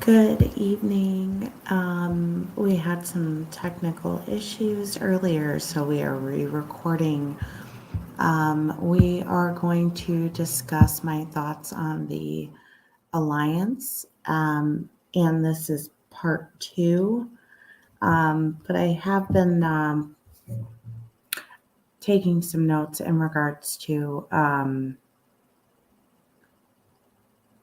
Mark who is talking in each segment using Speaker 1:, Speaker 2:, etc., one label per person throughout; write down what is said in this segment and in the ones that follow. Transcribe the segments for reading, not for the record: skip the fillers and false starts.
Speaker 1: Good evening. We had some technical issues earlier, so we are re-recording. We are going to discuss my thoughts on the alliance, and this is part two. But I have been taking some notes in regards to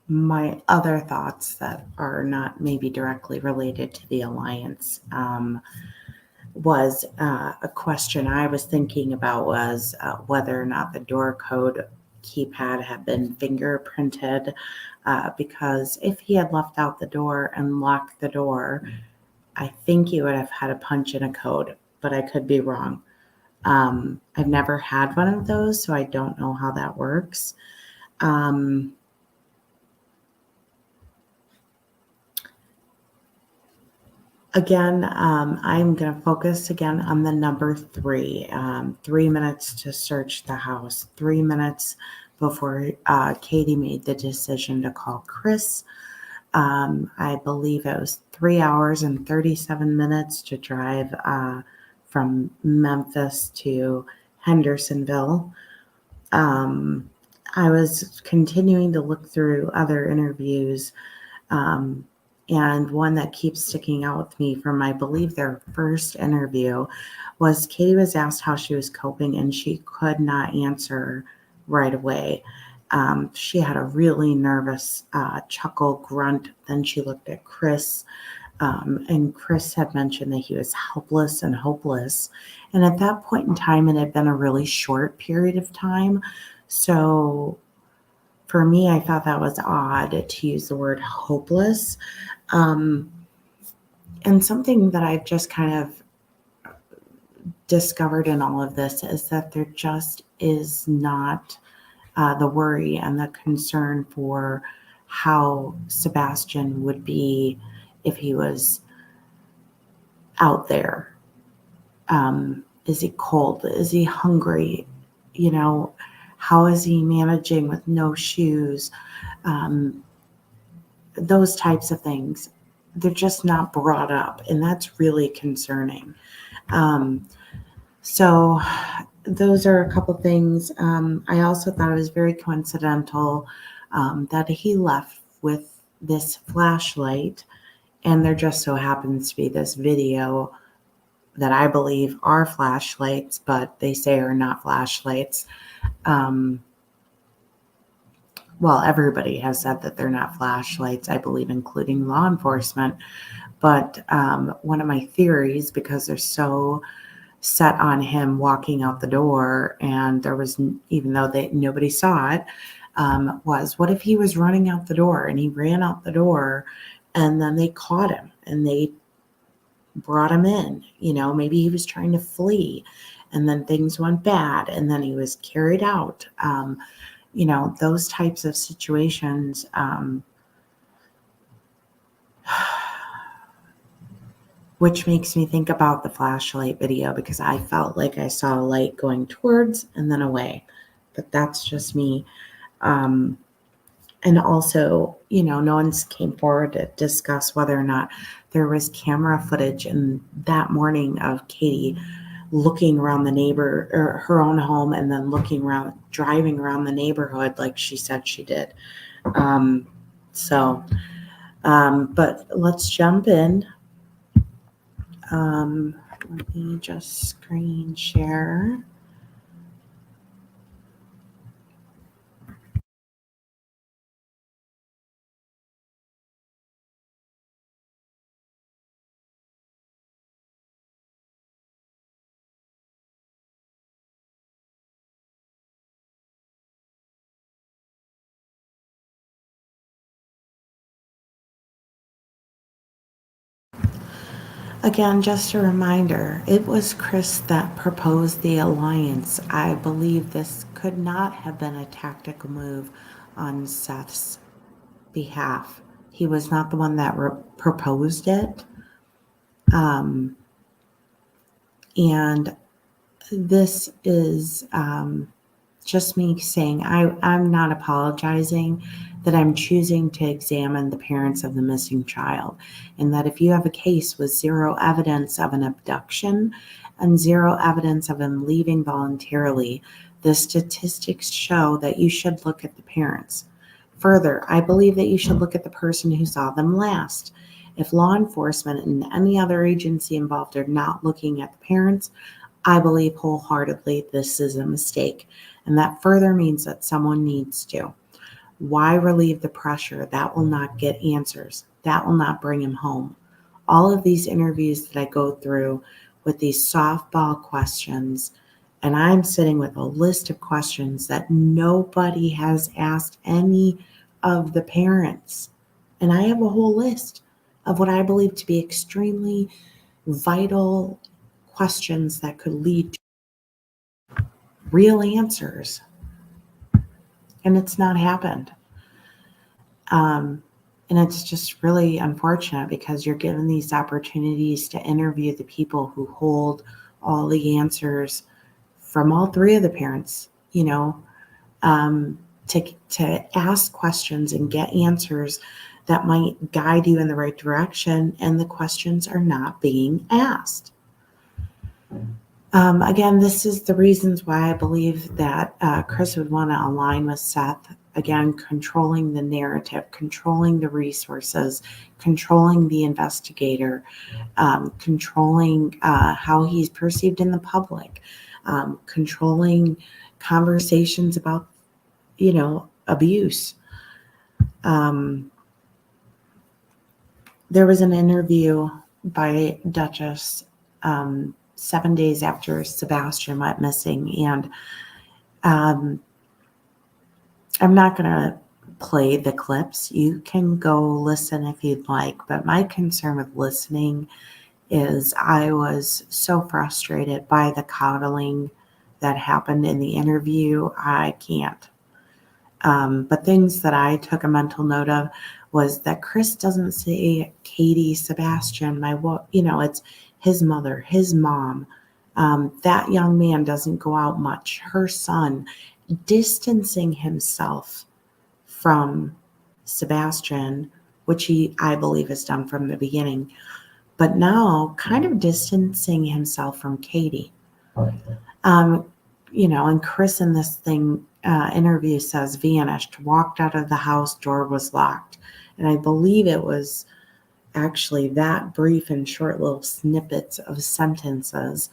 Speaker 1: my other thoughts that are not maybe directly related to the alliance. Was a question I was thinking about was whether or not the door code keypad had been fingerprinted, because if he had left out the door and locked the door, I think he would have had to punch in a code, but I could be wrong. I've never had one of those, so I don't know how that works. Again, I'm going to focus again on the number three. 3 minutes to search the house, 3 minutes before Katie made the decision to call Chris. I believe it was 3 hours and 37 minutes to drive from Memphis to Hendersonville. I was continuing to look through other interviews. And one that keeps sticking out with me from, I believe, their first interview was Katie was asked how she was coping, and she could not answer right away. She had a really nervous chuckle grunt. Then she looked at Chris, and Chris had mentioned that he was helpless and hopeless. And at that point in time, it had been a really short period of time. So for me, I thought that was odd to use the word hopeless. And something that I've just kind of discovered in all of this is that there just is not the worry and the concern for how Sebastian would be if he was out there. Is he cold? Is he hungry? How is he managing with no shoes? Those types of things, they're just not brought up, and that's really concerning. So those are a couple things. I also thought it was very coincidental that he left with this flashlight, and there just so happens to be this video that I believe are flashlights, but they say are not flashlights. Well, everybody has said that they're not flashlights, I believe, including law enforcement. But one of my theories, because they're so set on him walking out the door, and there was, even though nobody saw it, was what if he was running out the door and he ran out the door and then they caught him and they brought him in? Maybe he was trying to flee and then things went bad and then he was carried out. Those types of situations, which makes me think about the flashlight video, because I felt like I saw a light going towards and then away. But that's just me. And also, no one's came forward to discuss whether or not there was camera footage in that morning of Katie looking around her own home, and then driving around the neighborhood like she said she did. But let's jump in. Let me just screen share. Again, just a reminder, it was Chris that proposed the alliance. I believe this could not have been a tactical move on Seth's behalf. He was not the one that proposed it. And this is just me saying I'm not apologizing, that I'm choosing to examine the parents of the missing child. And that if you have a case with zero evidence of an abduction and zero evidence of him leaving voluntarily, the statistics show that you should look at the parents. Further, I believe that you should look at the person who saw them last. If law enforcement and any other agency involved are not looking at the parents, I believe wholeheartedly this is a mistake, and that further means that someone needs to. Why relieve the pressure? That will not get answers. That will not bring him home. All of these interviews that I go through with these softball questions, and I'm sitting with a list of questions that nobody has asked any of the parents. And I have a whole list of what I believe to be extremely vital questions that could lead to real answers. And it's not happened. And it's just really unfortunate because you're given these opportunities to interview the people who hold all the answers from all three of the parents, to ask questions and get answers that might guide you in the right direction, and the questions are not being asked. Again, this is the reasons why I believe that Chris would want to align with Seth. Again, controlling the narrative, controlling the resources, controlling the investigator, controlling how he's perceived in the public, controlling conversations about, abuse. There was an interview by Duchess 7 days after Sebastian went missing, and I'm not going to play the clips. You can go listen if you'd like, but my concern with listening is I was so frustrated by the coddling that happened in the interview. I can't. But things that I took a mental note of was that Chris doesn't say Katie, Sebastian, it's his mother, his mom. That young man doesn't go out much. Her son, distancing himself from Sebastian, which I believe has done from the beginning, but now kind of distancing himself from Katie. And Chris in this interview says vanished, walked out of the house, door was locked. And I believe it was actually that brief and short little snippets of sentences.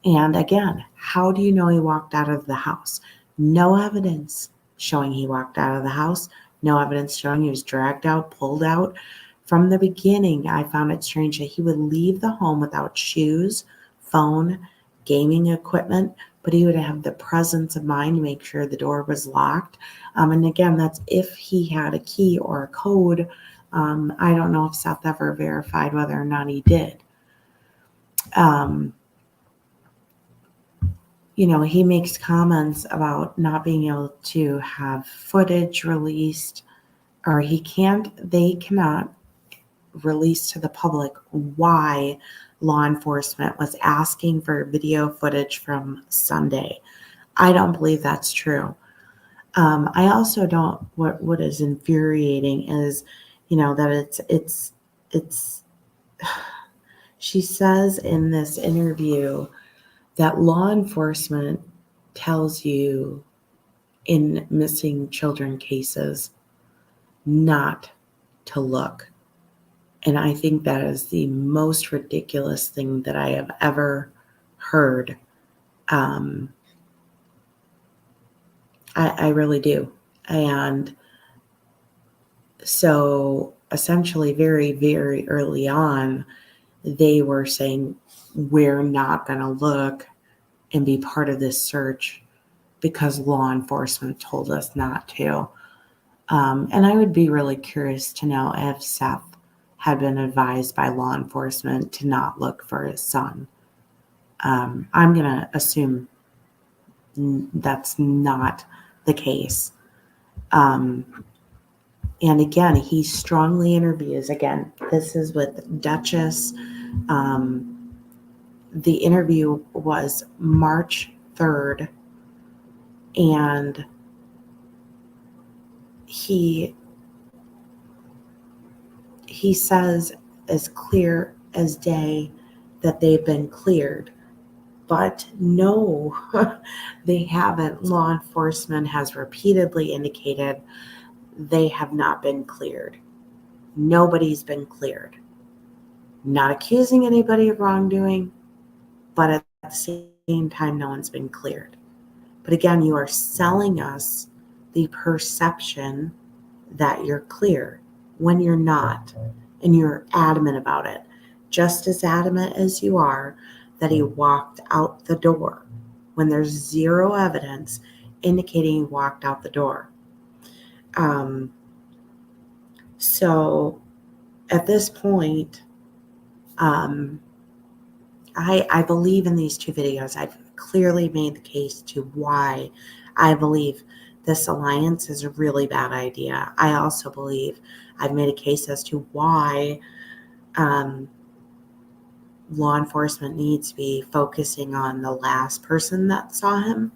Speaker 1: And again, how do you know he walked out of the house? No evidence showing he walked out of the house. No evidence showing he was dragged out, pulled out. From the beginning, I found it strange that he would leave the home without shoes, phone, gaming equipment, but he would have the presence of mind to make sure the door was locked. And again, that's if he had a key or a code. I don't know if Seth ever verified whether or not he did. He makes comments about not being able to have footage released, or they cannot release to the public why law enforcement was asking for video footage from Sunday. I don't believe that's true. I also don't, what is infuriating is, that it's, she says in this interview that law enforcement tells you in missing children cases not to look. And I think that is the most ridiculous thing that I have ever heard. I really do. And so essentially very, very early on, they were saying, we're not going to look and be part of this search because law enforcement told us not to. And I would be really curious to know if Seth had been advised by law enforcement to not look for his son. I'm going to assume that's not the case. And again, he strongly interviews. Again, this is with Duchess. The interview was March 3rd, And he says as clear as day that they've been cleared. But no, they haven't. Law enforcement has repeatedly indicated they have not been cleared. Nobody's been cleared. Not accusing anybody of wrongdoing, but at the same time, no one's been cleared. But again, you are selling us the perception that you're clear when you're not, and you're adamant about it. Just as adamant as you are that he walked out the door when there's zero evidence indicating he walked out the door. So at this point, I believe in these two videos. I've clearly made the case to why I believe this alliance is a really bad idea. I also believe I've made a case as to why law enforcement needs to be focusing on the last person that saw him.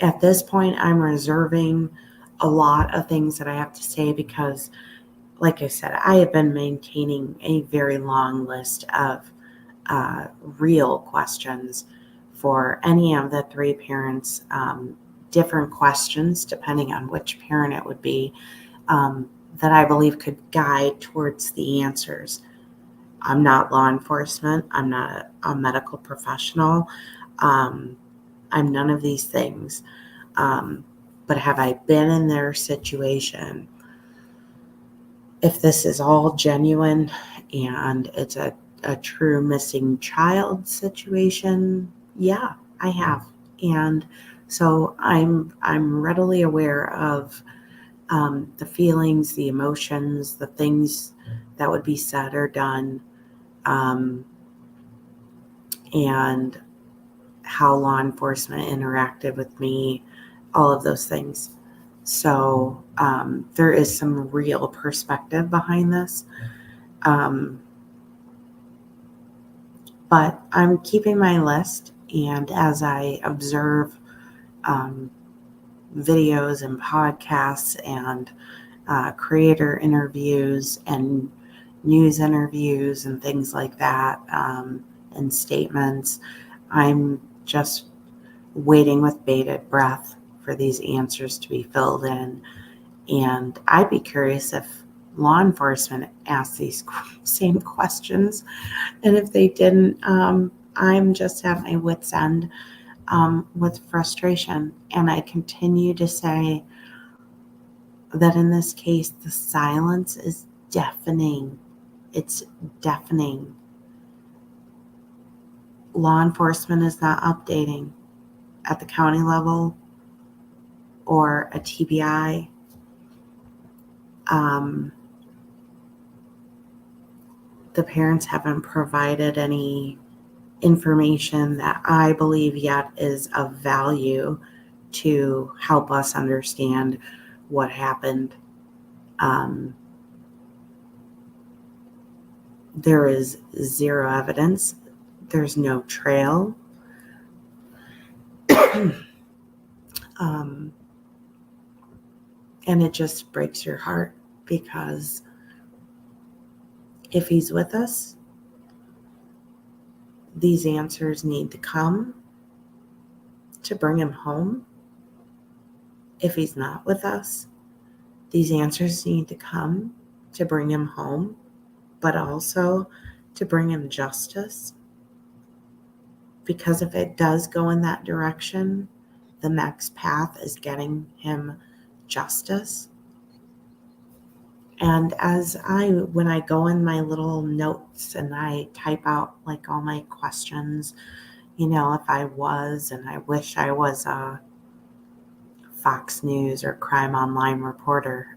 Speaker 1: At this point, I'm reserving a lot of things that I have to say because, like I said, I have been maintaining a very long list of real questions for any of the three parents, different questions depending on which parent it would be, that I believe could guide towards the answers. I'm not law enforcement. I'm not a medical professional. I'm none of these things. But have I been in their situation? If this is all genuine and it's a true missing child situation, yeah, I have. And so I'm readily aware of the feelings, the emotions, the things that would be said or done, and how law enforcement interacted with me, all of those things. So there is some real perspective behind this. But I'm keeping my list, and as I observe videos and podcasts and creator interviews and news interviews and things like that, and statements, I'm just waiting with bated breath for these answers to be filled in. And I'd be curious if law enforcement asked these same questions. And if they didn't, I'm just at my wit's end with frustration. And I continue to say that in this case, the silence is deafening. It's deafening. Law enforcement is not updating at the county level or a TBI. The parents haven't provided any information that I believe yet is of value to help us understand what happened. There is zero evidence. There's no trail. And it just breaks your heart because if he's with us, these answers need to come to bring him home. If he's not with us, these answers need to come to bring him home, but also to bring him justice. Because if it does go in that direction, the next path is getting him justice. And when I go in my little notes and I type out like all my questions, if I was, and I wish I was a Fox News or Crime Online reporter,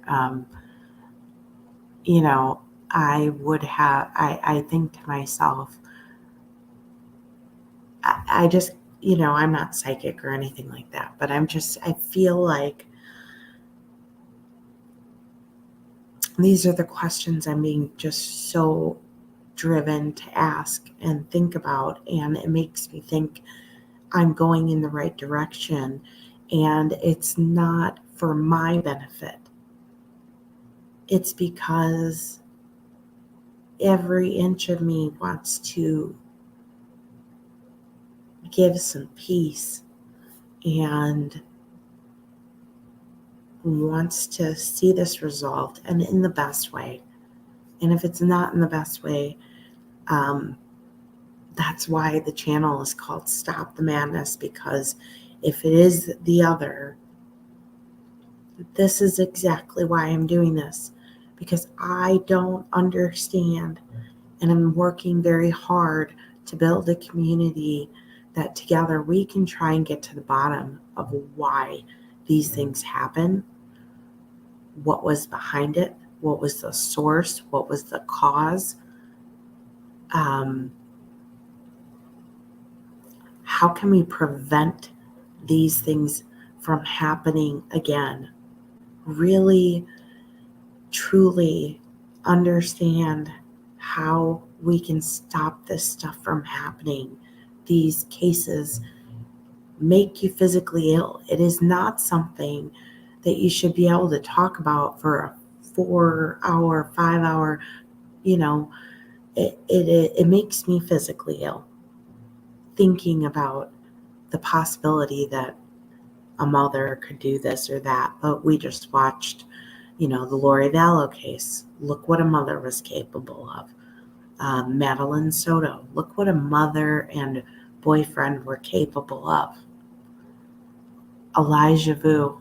Speaker 1: I would have, I think to myself, I just, I'm not psychic or anything like that, but I feel like these are the questions I'm being just so driven to ask and think about. And it makes me think I'm going in the right direction and it's not for my benefit. It's because every inch of me wants to give some peace and wants to see this resolved and in the best way. And if it's not in the best way, that's why the channel is called Stop the Madness, because if it is the other, this is exactly why I'm doing this, because I don't understand, and I'm working very hard to build a community that together we can try and get to the bottom of why these things happen, what was behind it, what was the source, what was the cause, how can we prevent these things from happening again? Really, truly understand how we can stop this stuff from happening. These cases make you physically ill. It is not something that you should be able to talk about for a 4-hour, 5-hour, it makes me physically ill thinking about the possibility that a mother could do this or that. But we just watched, the Lori Vallow case. Look what a mother was capable of. Madeline Soto. Look what a mother and boyfriend were capable of. Elijah Vu.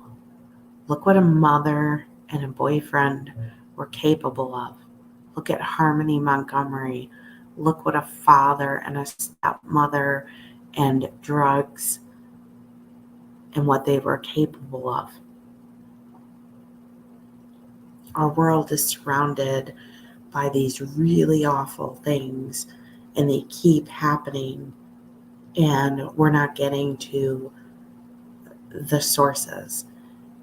Speaker 1: Look what a mother and a boyfriend were capable of. Look at Harmony Montgomery. Look what a father and a stepmother and drugs and what they were capable of. Our world is surrounded by these really awful things, and they keep happening, and we're not getting to the sources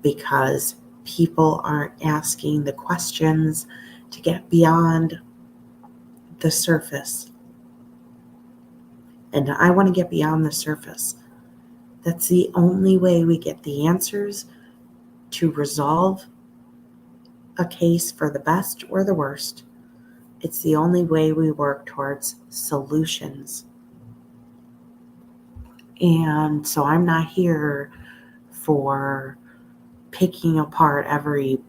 Speaker 1: because people aren't asking the questions to get beyond the surface. And I want to get beyond the surface. That's the only way we get the answers to resolve a case for the best or the worst. It's the only way we work towards solutions. And so I'm not here for picking apart every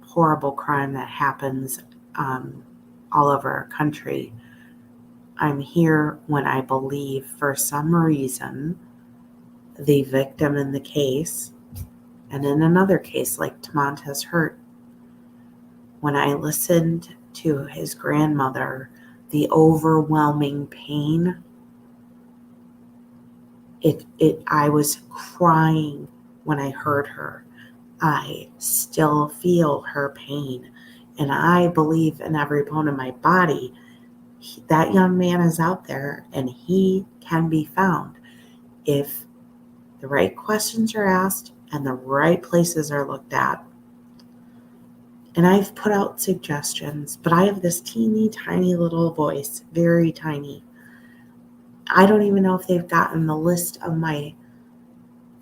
Speaker 1: horrible crime that happens all over our country. I'm here when I believe, for some reason, the victim in the case, and in another case like Tamanta's Hurt, when I listened to his grandmother, the overwhelming pain, I was crying when I heard her. I still feel her pain, and I believe in every bone in my body that young man is out there and he can be found if the right questions are asked and the right places are looked at. And I've put out suggestions, but I have this teeny tiny little voice, very tiny. I don't even know if they've gotten the list of my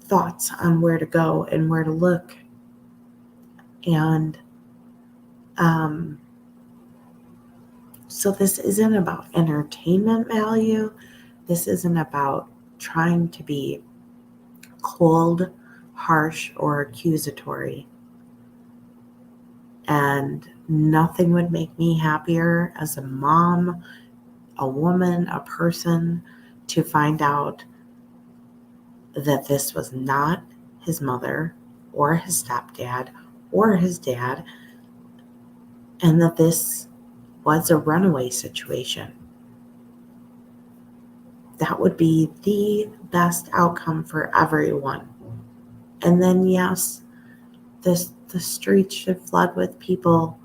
Speaker 1: thoughts on where to go and where to look. And so this isn't about entertainment value. This isn't about trying to be cold, harsh, or accusatory. And nothing would make me happier as a mom, a woman, a person, to find out that this was not his mother or his stepdad or his dad, and that this was a runaway situation. That would be the best outcome for everyone. And then, yes, the streets should flood with people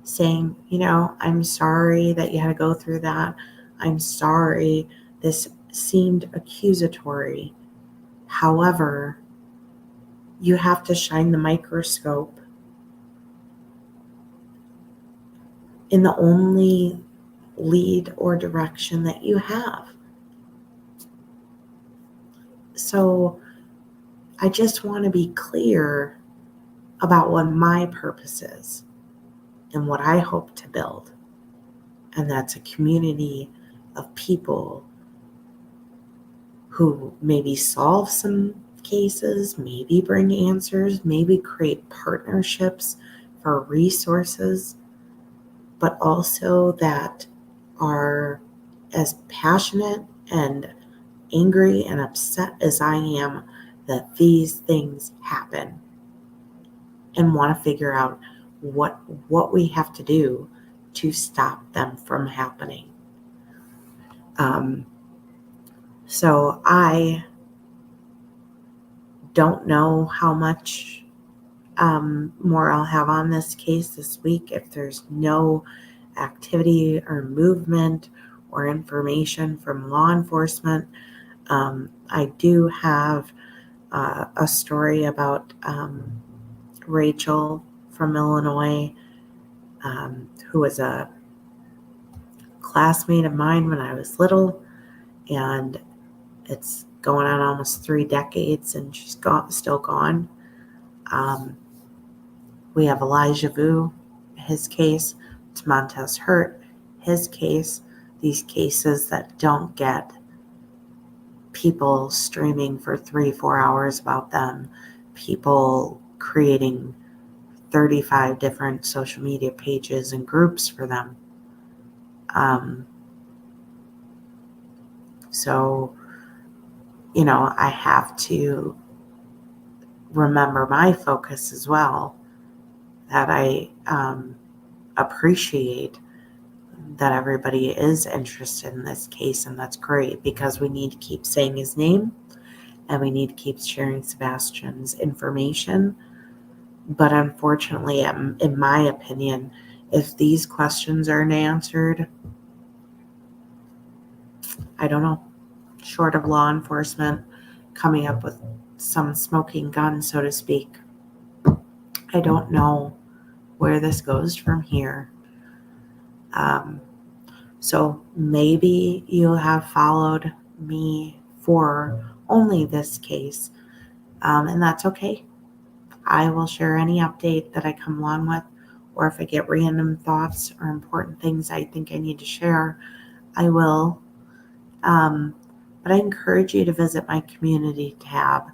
Speaker 1: saying, I'm sorry that you had to go through that. I'm sorry this seemed accusatory. However, you have to shine the microscope in the only lead or direction that you have. So I just want to be clear about what my purpose is and what I hope to build. And that's a community of people who maybe solve some cases, maybe bring answers, maybe create partnerships for resources, but also that are as passionate and angry and upset as I am that these things happen, and want to figure out what we have to do to stop them from happening. So I don't know how much more I'll have on this case this week. If there's no activity or movement or information from law enforcement, I do have a story about Rachel from Illinois, who was a classmate of mine when I was little, and it's going on almost 3 decades, and she's still gone. We have Elijah Vu, his case. It's Montez Hurt, his case. These cases that don't get people streaming for 3-4 hours about them, people creating 35 different social media pages and groups for them. So, I have to remember my focus as well, that I appreciate that everybody is interested in this case, and that's great, because we need to keep saying his name and we need to keep sharing Sebastian's information. But unfortunately, in my opinion, if these questions aren't answered, I don't know, short of law enforcement coming up with some smoking gun, so to speak, I don't know where this goes from here. So maybe you have followed me for only this case, and that's okay. I will share any update that I come along with, or if I get random thoughts or important things I think I need to share, I will. But I encourage you to visit my community tab.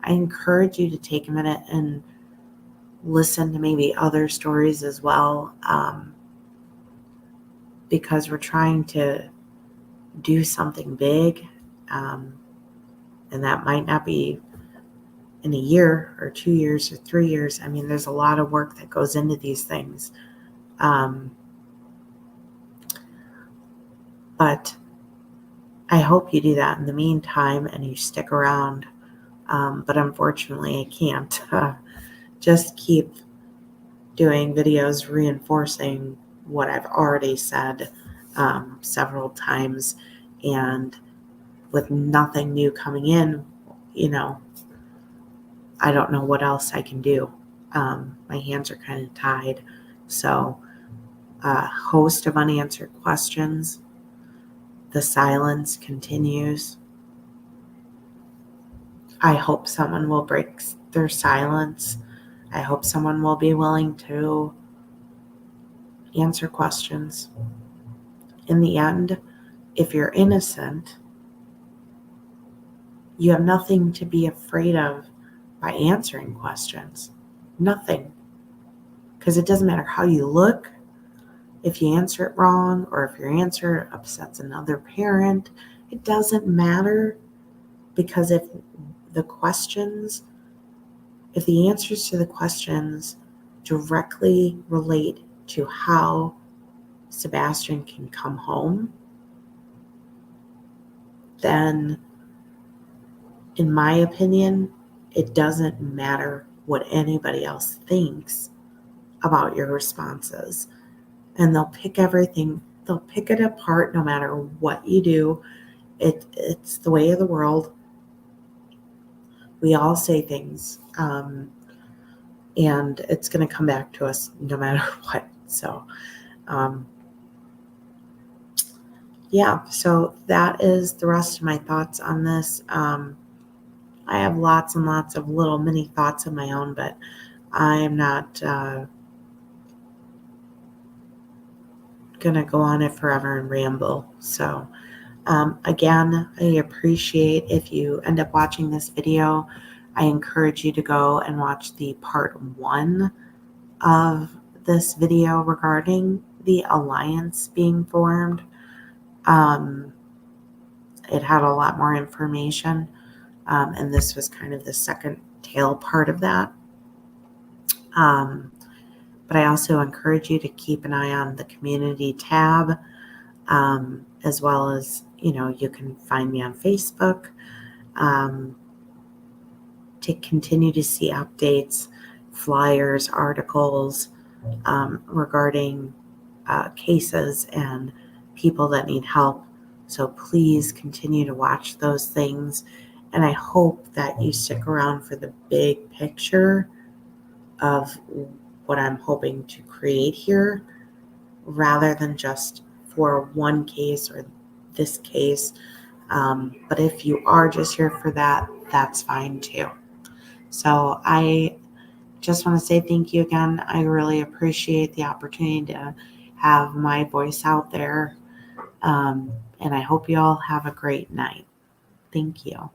Speaker 1: I encourage you to take a minute and listen to maybe other stories as well, because we're trying to do something big, and that might not be in a year or 2 years or 3 years. I mean, there's a lot of work that goes into these things. But I hope you do that in the meantime and you stick around. But unfortunately, I can't just keep doing videos reinforcing what I've already said several times, and with nothing new coming in, I don't know what else I can do. My hands are kind of tied. So, a host of unanswered questions. The silence continues. I hope someone will break their silence. I hope someone will be willing to answer questions. In the end, if you're innocent, you have nothing to be afraid of by answering questions. Nothing. Because it doesn't matter how you look, if you answer it wrong, or if your answer upsets another parent. It doesn't matter, because if the answers to the questions directly relate to how Sebastian can come home, then, in my opinion, it doesn't matter what anybody else thinks about your responses. And they'll pick it apart no matter what you do. It's the way of the world. We all say things, and it's going to come back to us no matter what. So, so that is the rest of my thoughts on this. I have lots and lots of little mini thoughts of my own, but I am not going to go on it forever and ramble. So again, I appreciate if you end up watching this video. I encourage you to go and watch the part 1 of this video regarding the alliance being formed. It had a lot more information, and this was kind of the second tail part of that. But I also encourage you to keep an eye on the community tab, as well as, you can find me on Facebook to continue to see updates, flyers, articles regarding cases and people that need help. So please continue to watch those things. And I hope that you stick around for the big picture of what I'm hoping to create here, rather than just for one case or this case. But if you are just here for that, that's fine too. So I just want to say thank you again. I really appreciate the opportunity to have my voice out there. And I hope you all have a great night. Thank you.